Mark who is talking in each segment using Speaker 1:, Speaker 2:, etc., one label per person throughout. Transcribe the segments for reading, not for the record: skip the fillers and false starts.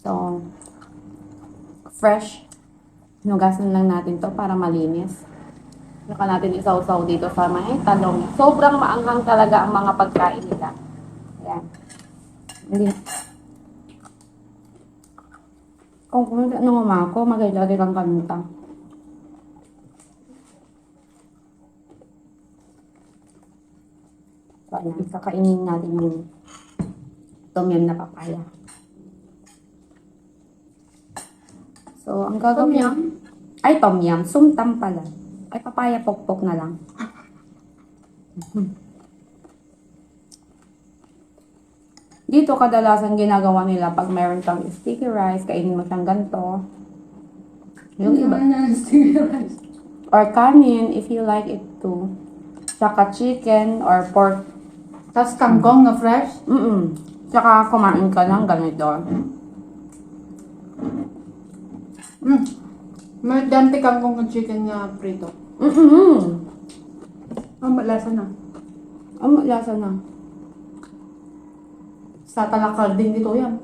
Speaker 1: So, fresh. Hinugasan lang natin to para malinis. Saka natin isaw-saw dito sa may talong. Sobrang maanghang talaga ang mga pagkain nila. Ayan. Hindi. Kung kumita ng umako, magay-lagay lang kanita. So, ayan. Kakainin natin yung tom yum na papaya. So, ang gagawin...
Speaker 2: Tom yum?
Speaker 1: Ay, tom yum. Sumtam pala. Ay, papaya pokpok na lang. Dito, kadalasan ginagawa nila pag meron kang sticky rice, kainin mo siyang ganito. Yung iba.
Speaker 2: Sticky rice.
Speaker 1: Or kanin, if you like it too. Tsaka chicken or pork.
Speaker 2: Tapos kangkong na fresh.
Speaker 1: Tsaka kumain ka ng ganito.
Speaker 2: May dante kangkong ng chicken na prito. Malasa na.
Speaker 1: Ang lasa na.
Speaker 2: Sa talakal din dito yan.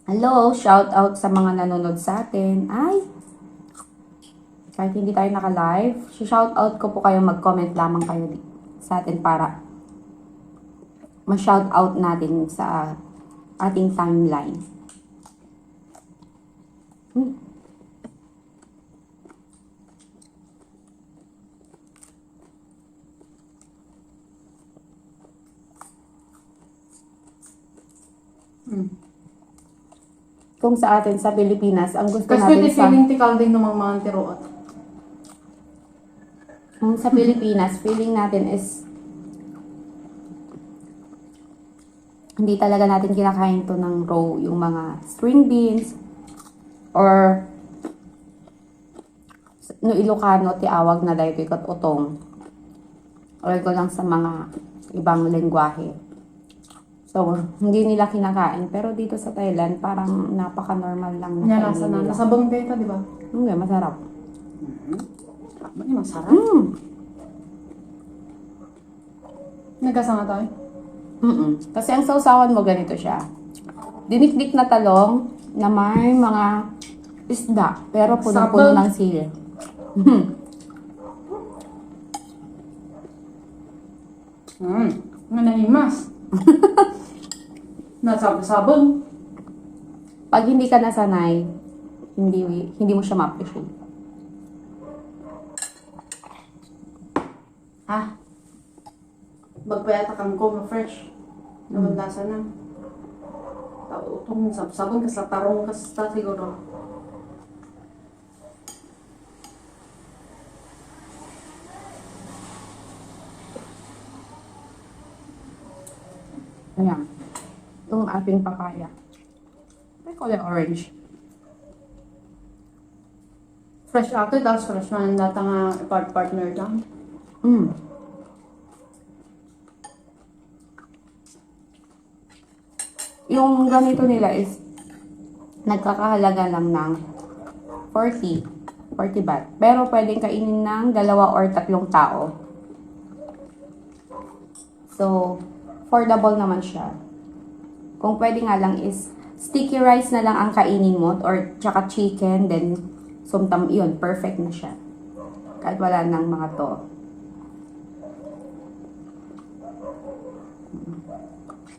Speaker 1: Hello, shout out sa mga nanonood sa atin. Ay, kahit hindi tayo naka-live, shout out ko po kayo, mag-comment lamang kayo sa atin para ma-shout out natin sa ating timeline. Kung sa atin, sa Pilipinas, ang gusto
Speaker 2: Kasi
Speaker 1: natin
Speaker 2: pwede feeling tikal din ng mga tiroot.
Speaker 1: sa Pilipinas, feeling natin is hindi talaga natin kinakain to ng raw, yung mga string beans or no Ilocano tiawag na dahil kat utong or ko lang sa mga ibang lengguwahe. So, hindi nila kinakain. Pero dito sa Thailand, parang napaka-normal lang na
Speaker 2: Nasa na. Nasabong kayo di ba?
Speaker 1: Hindi, masarap.
Speaker 2: Masarap. Nagkasama tayo?
Speaker 1: Kasi ang sausawan mo, ganito siya. Dinikdik na talong na may mga isda, pero punong-puno ng sili.
Speaker 2: Nga nahimas. Nasabong.
Speaker 1: Pag hindi ka nasanay, hindi mo siya ma-appreciate.
Speaker 2: Magpayata kangkong na fresh. Namanlasa na. Itong sabon kasi tarong kasi siguro.
Speaker 1: Ayan. Itong ating papaya. May kulay orange.
Speaker 2: Fresh ate, tapos fresh man nata nga partner lang.
Speaker 1: Yung ganito nila is nagkakahalaga lang ng 40 baht. Pero pwedeng kainin ng 2 or 3 tao. So, affordable naman siya. Kung pwede nga lang is sticky rice na lang ang kainin mo or tsaka chicken, then sumtam, yun, perfect na siya. Kahit wala nang mga to.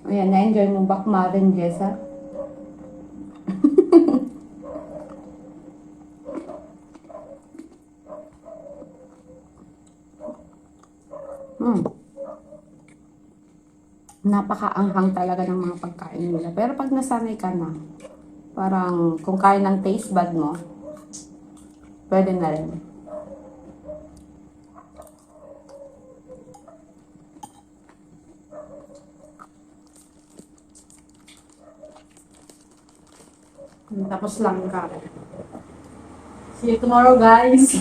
Speaker 1: Ayan, na-enjoy mo bakma rin, Jessa? Napakaanghang talaga ng mga pagkain nila. Pero pag nasanay ka na, parang kung kaya ng taste bud mo, pwede na rin.
Speaker 2: Tapos lang ka. See you tomorrow, guys.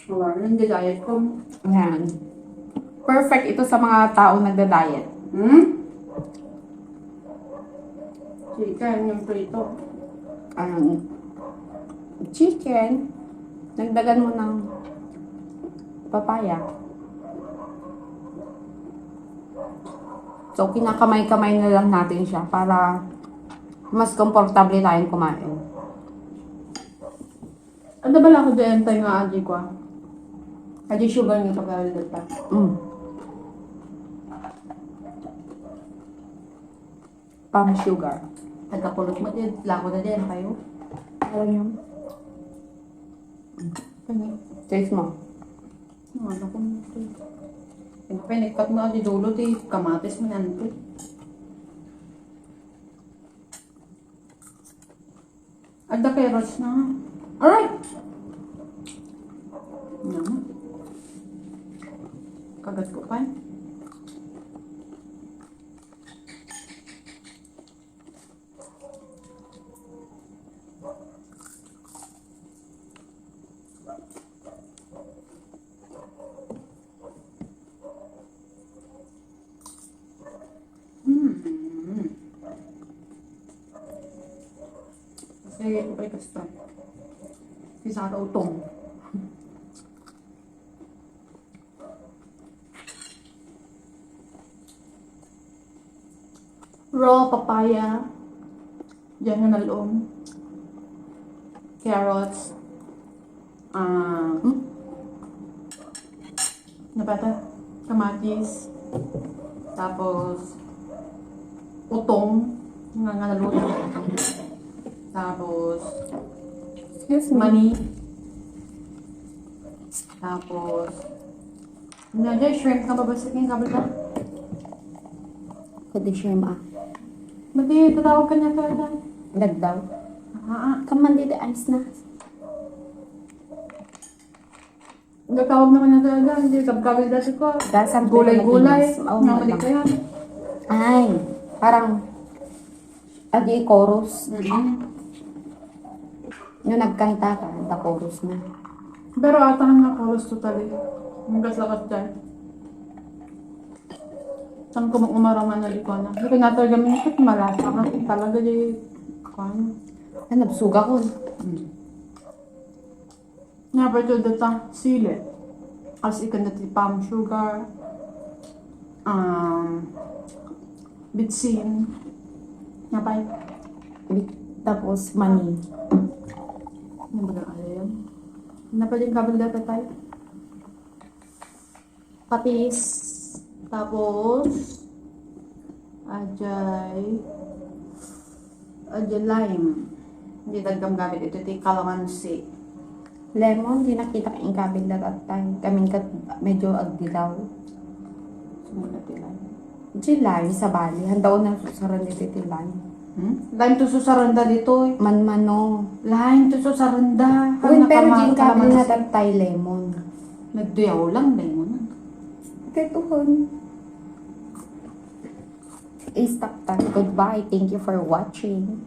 Speaker 2: Wala, hindi diet ko.
Speaker 1: Ayan. Perfect ito sa mga taong nagda-diet.
Speaker 2: Hmm? Chicken, yung prito.
Speaker 1: Chicken, nagdagan mo ng papaya. So, kinakamay-kamay na lang natin siya para mas komportable tayong kumain.
Speaker 2: Ano ba lang ako dyan tayo nga aji ko ah? Aji sugar nito kaya dito.
Speaker 1: Palm sugar.
Speaker 2: Nagkapulot mo din, lako na din kayo.
Speaker 1: Alam yun?
Speaker 2: Kanya.
Speaker 1: Taste mo.
Speaker 2: Ano ko nito. Ano pa nagkat mo aji dulo ti kamatis mo nanto. Ada carrots na. Alright! Naman. Kagat ko pa. Sige, ito pa ikasta. Isa ka utong. Raw papaya. Diyan na nalong. Carrots. Napata? Kamatis. Tapos, utong. Nga nalong. Tapos,
Speaker 1: Excuse me.
Speaker 2: money. Tapos, nandiyan, shrimp na babasik yung kabel ka.
Speaker 1: Kundi shrimp ah.
Speaker 2: Mati, tatawag ka niya talaga.
Speaker 1: Dagdaw.
Speaker 2: Come
Speaker 1: Kaman dito, ice na.
Speaker 2: Nagtawag naman niya talaga. Hindi, kabel dati ko.
Speaker 1: Dasang
Speaker 2: Gulay-gulay.
Speaker 1: Oh,
Speaker 2: Namalik ko yan.
Speaker 1: Ay, parang adi chorus. Yung nagkanta ka, the chorus na.
Speaker 2: Pero ata nga chorus totally. Ang gas-lakas dyan. Saan ko umaraman na likon na. Hindi nga talaga minit malasa ka. Talaga di kwan.
Speaker 1: Ah, nabsuga ko.
Speaker 2: Nga pa ito data sili. As ikan na palm sugar. Bitsin. Nga pa yun.
Speaker 1: Tapos money.
Speaker 2: Ano ba na yan? Ano pa din kabel data tayo? Patis. Tapos, ajay lime. Hindi dagam gamit. Ito yung calamansi.
Speaker 1: Lemon, di nakita ka yung kabel na that time. Kaming kat medyo agdilaw.
Speaker 2: Sumunod nila.
Speaker 1: July sa Bali. Handaon na susaran dito iti lime.
Speaker 2: Lime to susaranda dito.
Speaker 1: Manmano.
Speaker 2: Lime to susaranda.
Speaker 1: Uy, pero di yung kabel na that time lemon.
Speaker 2: Nagduyaw lang lemon.
Speaker 1: Katuhon. Stop tayo. Goodbye. Thank you for watching.